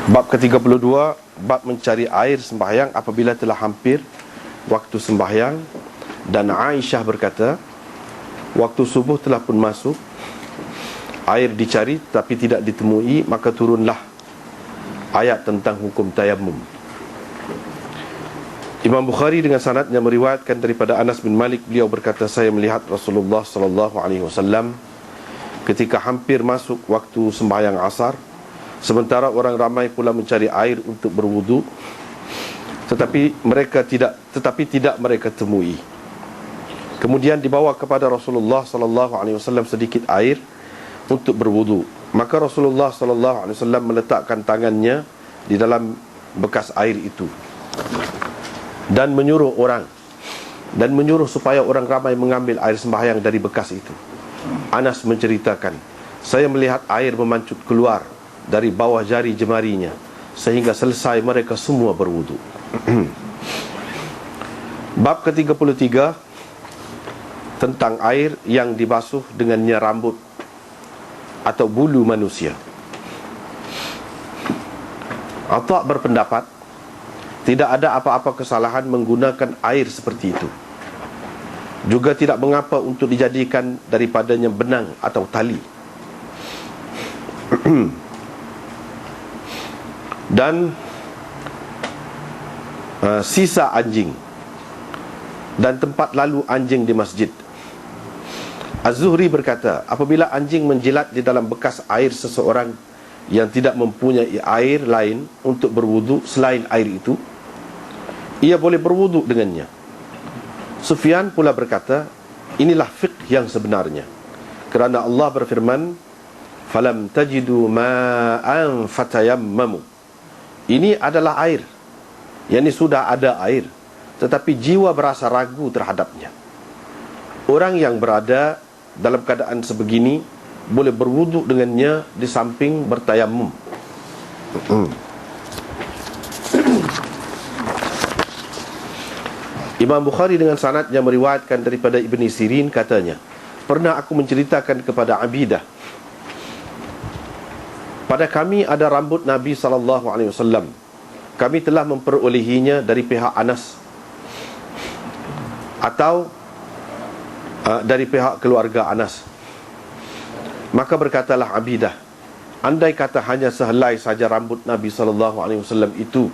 Bab ke-32, bab mencari air sembahyang apabila telah hampir waktu sembahyang. Dan Aisyah berkata, waktu subuh telah pun masuk, air dicari tapi tidak ditemui, maka turunlah ayat tentang hukum tayammum. Imam Bukhari dengan sanadnya meriwayatkan daripada Anas bin Malik, beliau berkata, saya melihat Rasulullah sallallahu alaihi wasallam ketika hampir masuk waktu sembahyang asar, sementara orang ramai pula mencari air untuk berwudu, tetapi tidak mereka temui. Kemudian dibawa kepada Rasulullah sallallahu alaihi wasallam sedikit air untuk berwudu. Maka Rasulullah sallallahu alaihi wasallam meletakkan tangannya di dalam bekas air itu dan menyuruh supaya orang ramai mengambil air sembahyang dari bekas itu. Anas menceritakan, saya melihat air memancut keluar dari bawah jari jemarinya sehingga selesai mereka semua berwudu. Bab ke-33 tentang air yang dibasuh dengannya rambut atau bulu manusia. Atha berpendapat tidak ada apa-apa kesalahan menggunakan air seperti itu. Juga tidak mengapa untuk dijadikan daripadanya benang atau tali. Dan sisa anjing dan tempat lalu anjing di masjid. Az-Zuhri berkata, apabila anjing menjilat di dalam bekas air seseorang yang tidak mempunyai air lain untuk berwudu selain air itu, ia boleh berwudu dengannya. Sufyan pula berkata, inilah fiqh yang sebenarnya, kerana Allah berfirman, falam tajidu ma'an fatayammamu. Ini adalah air, yakni sudah ada air, tetapi jiwa berasa ragu terhadapnya. Orang yang berada dalam keadaan sebegini boleh berwudu dengannya di samping bertayammum. Imam Bukhari dengan sanadnya meriwayatkan daripada Ibni Sirin, katanya, pernah aku menceritakan kepada Abidah, pada kami ada rambut Nabi SAW. Kami telah memperolehinya dari pihak Anas atau dari pihak keluarga Anas. Maka berkatalah Abidah, andai kata hanya sehelai saja rambut Nabi SAW itu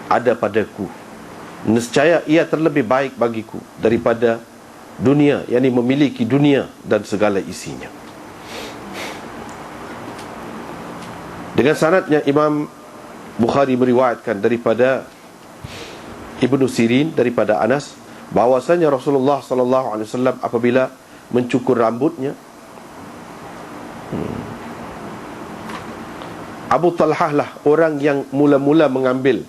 ada padaku, nescaya ia terlebih baik bagiku daripada dunia, yakni memiliki dunia dan segala isinya. Dengan sanadnya Imam Bukhari meriwayatkan daripada Ibnu Sirin daripada Anas bahwasanya Rasulullah sallallahu alaihi wasallam apabila mencukur rambutnya, Abu Talhah lah orang yang mula-mula mengambil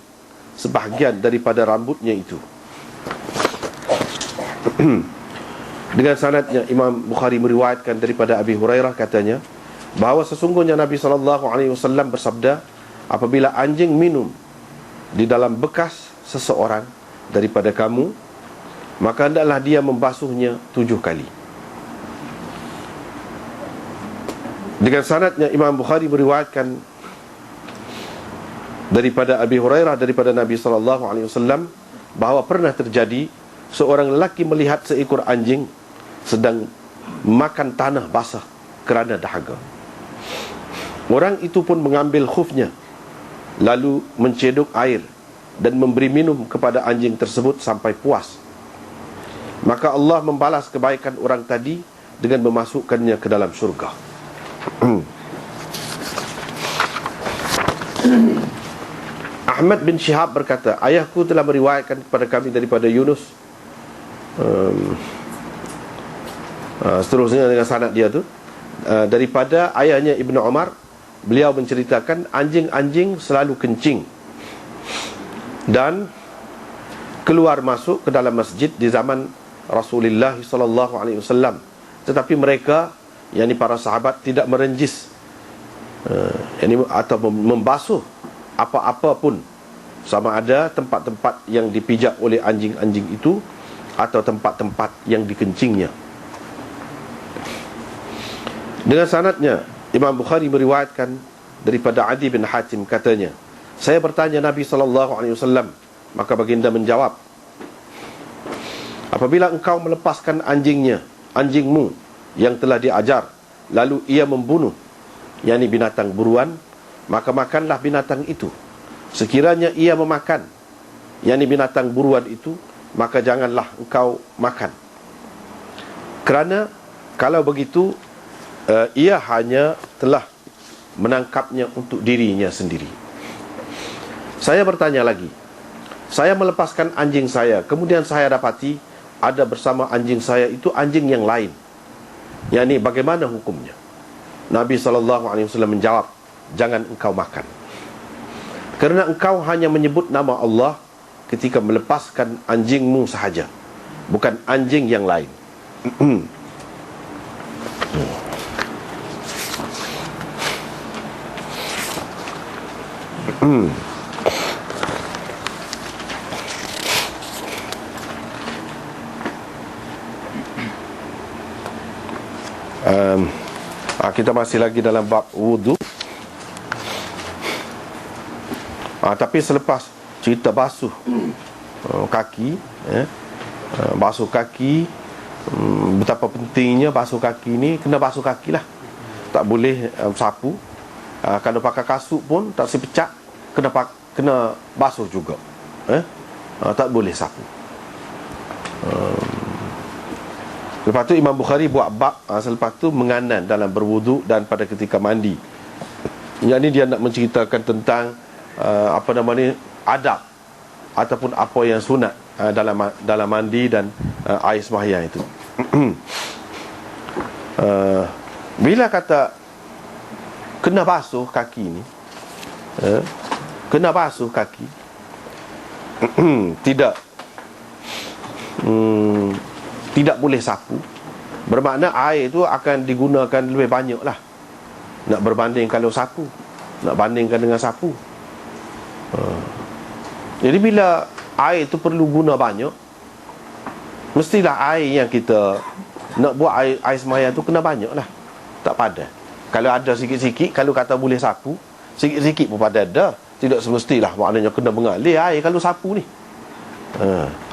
sebahagian daripada rambutnya itu. Dengan sanadnya Imam Bukhari meriwayatkan daripada Abi Hurairah, katanya, bahawa sesungguhnya Nabi SAW bersabda, apabila anjing minum di dalam bekas seseorang daripada kamu, maka hendaklah dia membasuhnya 7 kali. Dengan sanadnya Imam Bukhari meriwayatkan daripada Abi Hurairah daripada Nabi SAW bahawa pernah terjadi seorang lelaki melihat seekor anjing sedang makan tanah basah kerana dahaga. Orang itu pun mengambil khufnya, lalu mencedok air dan memberi minum kepada anjing tersebut sampai puas. Maka Allah membalas kebaikan orang tadi dengan memasukkannya ke dalam syurga. Ahmad bin Shihab berkata, ayahku telah meriwayatkan kepada kami daripada Yunus, seterusnya dengan sanad dia tu, daripada ayahnya Ibnu Umar, beliau menceritakan anjing-anjing selalu kencing dan keluar masuk ke dalam masjid di zaman Rasulullah SAW, tetapi mereka, yakni para sahabat, tidak merenjis atau membasuh apa-apa pun, sama ada tempat-tempat yang dipijak oleh anjing-anjing itu atau tempat-tempat yang dikencingnya. Dengan sanadnya Imam Bukhari meriwayatkan daripada Adi bin Hatim, katanya, Saya bertanya Nabi SAW, maka baginda menjawab, apabila engkau melepaskan anjingmu yang telah diajar, lalu ia membunuh, yakni binatang buruan, maka makanlah binatang itu. Sekiranya ia memakan, yakni binatang buruan itu, maka janganlah engkau makan. Kerana kalau begitu, ia hanya telah menangkapnya untuk dirinya sendiri. Saya bertanya lagi, saya melepaskan anjing saya, kemudian saya dapati ada bersama anjing saya itu anjing yang lain, yakni bagaimana hukumnya? Nabi SAW menjawab, jangan engkau makan, kerana engkau hanya menyebut nama Allah ketika melepaskan anjingmu sahaja, bukan anjing yang lain. Kita masih lagi dalam bab wudu. Tapi selepas cerita basuh kaki, basuh kaki, betapa pentingnya basuh kaki ni, kena basuh kaki lah. Tak boleh sapu. Kalau pakai kasut pun tak sepecak, kena basuh juga. Tak boleh sapu. Lepas tu Imam Bukhari buat bab selepas tu menganan dalam berwuduk dan pada ketika mandi. Yang ni dia nak menceritakan tentang adab ataupun apa yang sunat dalam mandi dan air sembahyang itu. Bila kata kena basuh kaki ni, kena basuh kaki, tidak boleh sapu, bermakna air itu akan digunakan lebih banyak lah. Nak berbanding kalau sapu, nak bandingkan dengan sapu. Jadi bila air itu perlu guna banyak, mestilah air yang kita nak buat air sembahyang tu kena banyak lah, tak padan. Kalau ada sikit-sikit, kalau kata boleh sapu, sikit-sikit pun padan dah. Tidak semestilah maknanya kena mengalir air kalau sapu ni.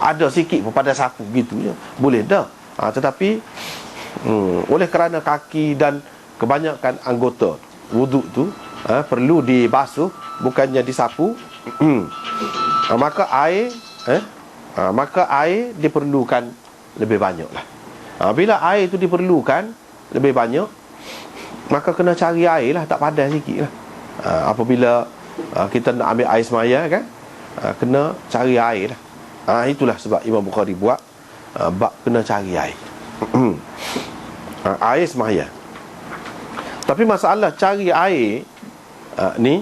Ada sikit pun pada sapu gitu je, boleh dah. Tetapi oleh kerana kaki dan kebanyakan anggota wuduk tu perlu dibasuh, bukannya disapu, maka air diperlukan lebih banyak lah. Bila air itu diperlukan lebih banyak, maka kena cari air lah, tak padan sikit lah. Apabila kita nak ambil air sembahyang kan, kena cari air lah. Itulah sebab Imam Bukhari buat bab kena cari air. Air sembahyang. Tapi masalah cari air ni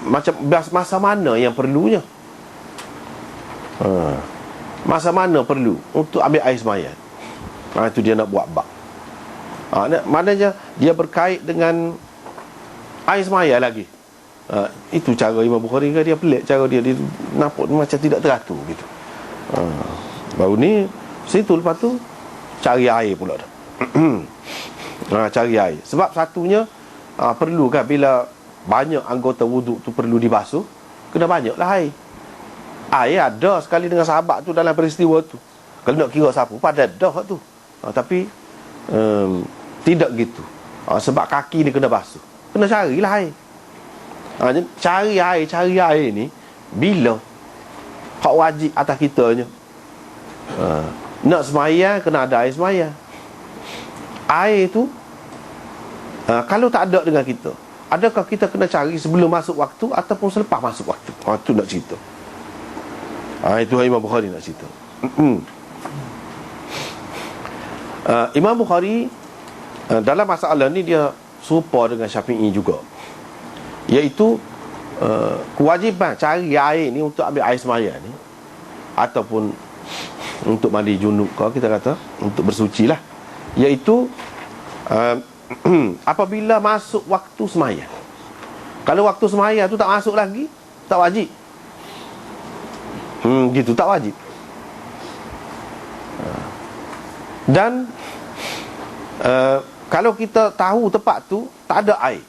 macam masa mana yang perlunya? Masa mana perlu untuk ambil air sembahyang? Itu dia nak buat bab. Maknanya dia berkait dengan air sembahyang lagi. Itu cara Imam Bukhari kan, dia pelik cara dia nampak macam tidak teratur gitu. Baru ni situ, lepas tu cari air pula dah. Cari air. Sebab satunya perlu kan, bila banyak anggota wuduk tu perlu dibasuh, kena banyak lah air. Air ada sekali dengan sahabat tu dalam peristiwa tu. Kalau nak kira sapu, padan dah tu. Tapi tidak gitu. Sebab kaki ni kena basuh, kena carilah air. Cari air ni bila hak wajib atas kitanya. Nak sembahyang kena ada air sembahyang. Air tu kalau tak ada dengan kita, adakah kita kena cari sebelum masuk waktu ataupun selepas masuk waktu? Itu nak cerita. Itu Imam Bukhari nak cerita. Imam Bukhari dalam masalah ni dia serupa dengan Syafi'i juga, iaitu kewajipan cari air ni untuk ambil air sembahyang ni, ataupun untuk mandi junub kalau kita kata, untuk bersuci lah, iaitu apabila masuk waktu sembahyang. Kalau waktu sembahyang tu tak masuk lagi, tak wajib. Gitu, tak wajib. Dan kalau kita tahu tempat tu tak ada air,